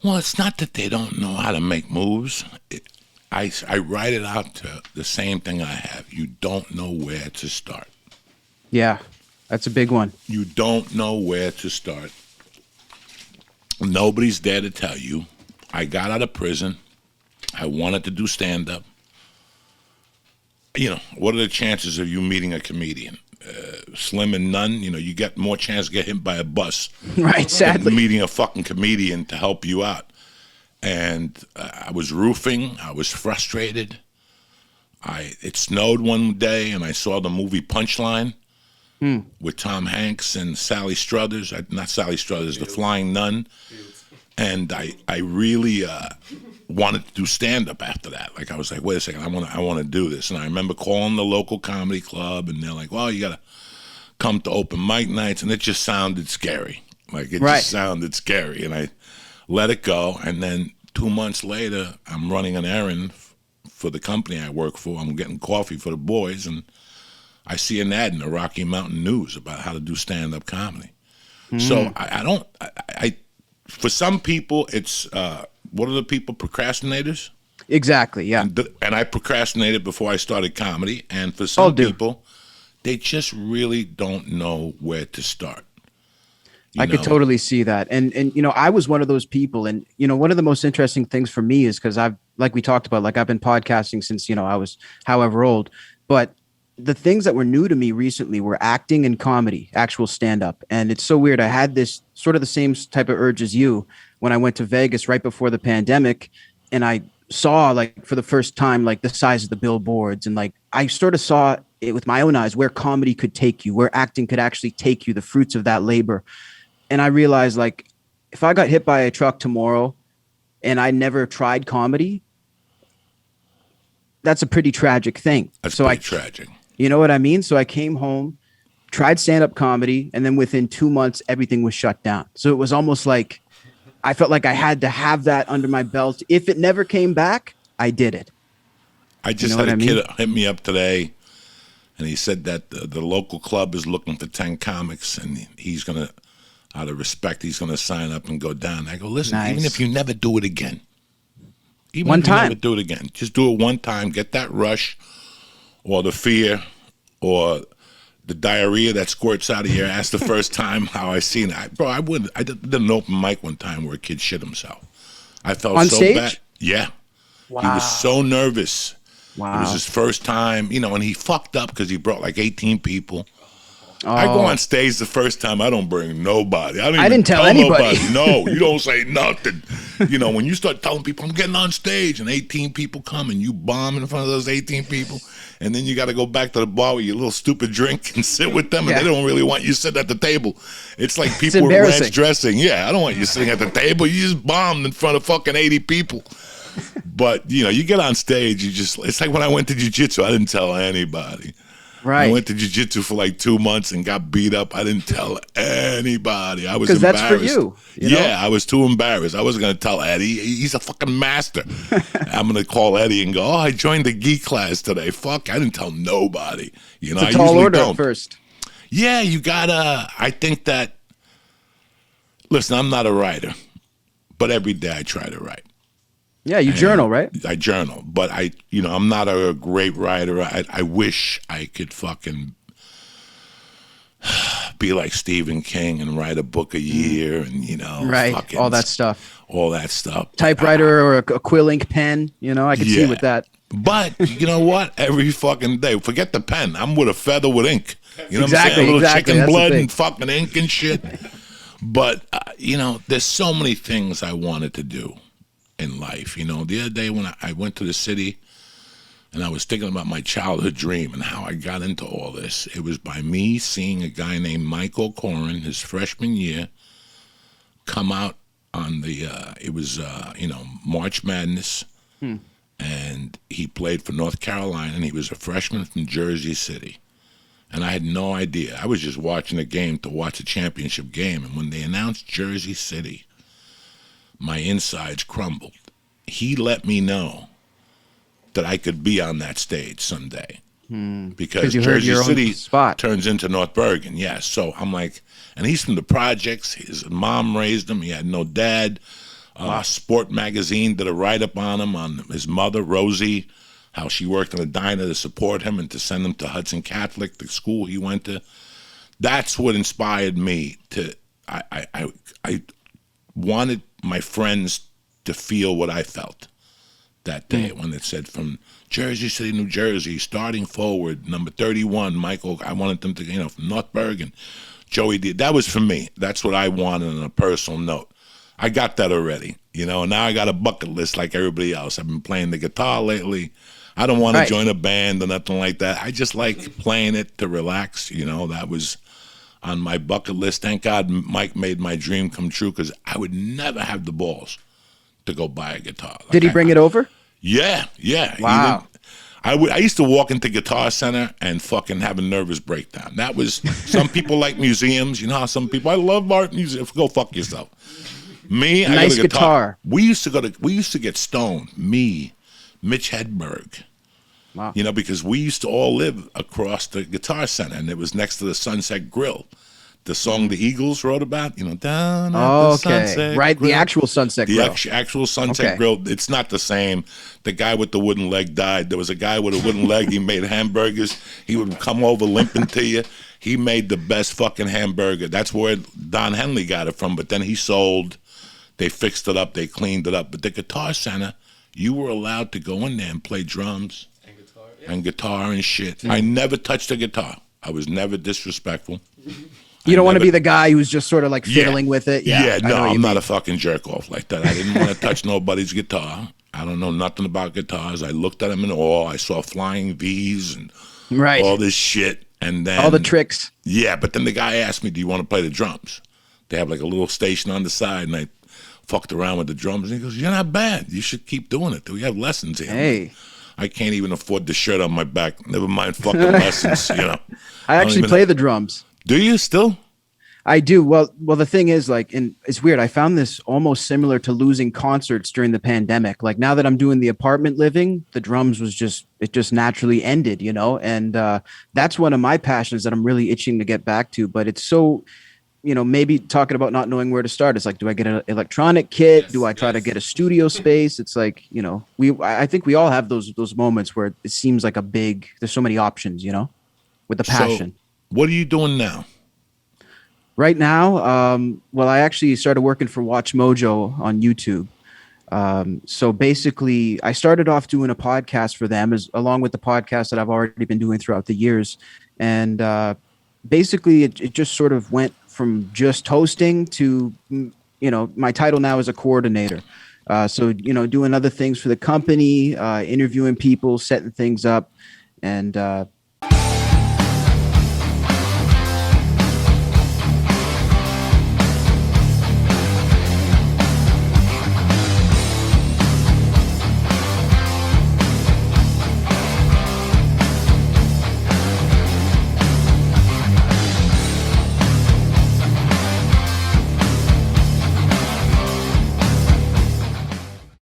Well, it's not that they don't know how to make moves. I write it out to the same thing I have. You don't know where to start. Yeah, that's a big one. You don't know where to start. Nobody's there to tell you. I got out of prison. I wanted to do stand up. What are the chances of you meeting a comedian? Slim and none. You get more chance to get hit by a bus Right, than sadly. meeting a fucking comedian to help you out. And I was roofing. I was frustrated. It snowed one day, and I saw the movie Punchline with Tom Hanks and Sally Struthers. Not Sally Struthers, The Flying Nun. And I really wanted to do stand up after that. Like I was like, wait a second, I want to do this. And I remember calling the local comedy club, and they're like, well, you gotta come to open mic nights, and it just sounded scary. Like it Right. just sounded scary, and I let it go. And then 2 months later, I'm running an errand for the company I work for. I'm getting coffee for the boys, and I see an ad in the Rocky Mountain News about how to do stand up comedy. So I don't. For some people, it's what are the people, procrastinators? Exactly. Yeah. And I procrastinated before I started comedy. And for All some do. people, they just really don't know where to start. I could totally see that. And I was one of those people. And one of the most interesting things for me is because like we talked about, like I've been podcasting since I was however old. But the things that were new to me recently were acting and comedy, actual stand up. And it's so weird. I had this sort of the same type of urge as you when I went to Vegas right before the pandemic, and I saw, like, for the first time, like the size of the billboards, and like I sort of saw it with my own eyes where comedy could take you, where acting could actually take you, the fruits of that labor. And I realized, like, if I got hit by a truck tomorrow and I never tried comedy, that's a pretty tragic thing. That's So pretty tragic. you know what I mean? So I came home, tried stand-up comedy, and then within 2 months, everything was shut down. So it was almost like I felt like I had to have that under my belt. If it never came back, I did it. I just know had what a I mean? kid hit me up today, and he said that the local club is looking for 10 comics, and he's going to, out of respect, he's going to sign up and go down. I go, listen, even Nice. if you never do it again, even One if you never time. do it again, just do it one time, get that rush or the fear or the diarrhea that squirts out of your ass the first time, how I seen it. I did an open mic one time where a kid shit himself. I felt On so stage? bad. Yeah. He was so nervous. It was Wow. his first time, and he fucked up because he brought like 18 people. Oh, I go on stage the first time, I don't bring nobody. I I even didn't tell anybody. nobody. No, you don't say nothing. When you start telling people, I'm getting on stage, and 18 people come, and you bomb in front of those 18 people, and then you got to go back to the bar with your little stupid drink and sit with them, and Yeah. they don't really want you sitting at the table. It's like It's people with ranch embarrassing. dressing. Yeah, I don't want you sitting at the table. You just bombed in front of fucking 80 people. But, you get on stage, it's like when I went to jiu-jitsu, I didn't tell anybody. I right. went to jiu-jitsu for like 2 months and got beat up. I didn't tell anybody. I was 'Cause that's embarrassed. for you, know? Yeah, I was too embarrassed. I wasn't going to tell Eddie. He's a fucking master. I'm going to call Eddie and go, oh, I joined the gi class today. Fuck, I didn't tell nobody. It's I a tall usually order don't. at first. Yeah, you got to, I think that, listen, I'm not a writer, but every day I try to write. Yeah, you journal, right? I journal, but I'm not a great writer. I wish I could fucking be like Stephen King and write a book a year, and Right. fucking All that stuff. all that stuff. Typewriter or a quill ink pen. I could see Yeah. with that. But you know what? Every fucking day, forget the pen. I'm with a feather with ink. You know what I'm Exactly, saying? A little exactly. chicken That's the blood thing. and fucking ink and shit. But there's so many things I wanted to do in life. The other day when I went to the city and I was thinking about my childhood dream and how I got into all this, it was by me seeing a guy named Michael Corrin, his freshman year, come out on the, March Madness. And he played for North Carolina, and he was a freshman from Jersey City. And I had no idea. I was just watching a game to watch a championship game. And when they announced Jersey City, my insides crumbled. He let me know that I could be on that stage someday. Because you heard Jersey your own City spot. turns into North Bergen, yes. So I'm like, and he's from the projects. His mom raised him. He had no dad. Wow. Sport Magazine did a write-up on him, on his mother, Rosie, how she worked in a diner to support him and to send him to Hudson Catholic, the school he went to. That's what inspired me to. I wanted my friends to feel what I felt that day when it said from Jersey City, New Jersey, starting forward, number 31, Michael. I wanted them to, from North Bergen, Joey Diaz. That was for me. That's what I wanted on a personal note. I got that already, and now I got a bucket list like everybody else. I've been playing the guitar lately. I don't want to join a band or nothing like that. I just like playing it to relax, That was on my bucket list. Thank God Mike made my dream come true, because I would never have the balls to go buy a guitar. Did he bring it over? Yeah. Wow. I used to walk into Guitar Center and fucking have a nervous breakdown. That was, some people like museums. You know how some people, I love art museums. Go fuck yourself. Me, I nice got a guitar. We used to get stoned. Me, Mitch Hedberg. Wow. Because we used to all live across the Guitar Center, and it was next to the Sunset Grill. The song the Eagles wrote about, down at the Sunset right, Grill. The actual Sunset Grill. The actual Sunset Grill. It's not the same. The guy with the wooden leg died. There was a guy with a wooden leg. He made hamburgers. He would come over limping to you. He made the best fucking hamburger. That's where Don Henley got it from. But then he sold. They fixed it up. They cleaned it up. But the Guitar Center, you were allowed to go in there and play drums and guitar and shit. I never touched a guitar. I was never disrespectful. You don't want to be the guy who's just sort of like fiddling with it. Yeah, no, I'm not a fucking jerk off like that. I didn't want to touch nobody's guitar. I don't know nothing about guitars. I looked at them in awe. I saw flying V's and all this shit. And then all the tricks. Yeah, but then the guy asked me, do you want to play the drums? They have like a little station on the side, and I fucked around with the drums. And he goes, you're not bad. You should keep doing it. We have lessons here. Hey. I can't even afford the shirt on my back. Never mind fucking lessons, I actually play the drums. Do you still? I do. Well, the thing is, it's weird. I found this almost similar to losing concerts during the pandemic. Like, now that I'm doing the apartment living, the drums it just naturally ended, and that's one of my passions that I'm really itching to get back to. But it's so, maybe talking about not knowing where to start. It's like, do I get an electronic kit? Yes, do I try to get a studio space? It's like, I think we all have those moments where it seems like there's so many options, with the passion. So, what are you doing now? Right now, I actually started working for Watch Mojo on YouTube. So basically, I started off doing a podcast for them, along with the podcast that I've already been doing throughout the years. And basically, it just sort of went from just hosting to, my title now is a coordinator. So, doing other things for the company, interviewing people, setting things up. And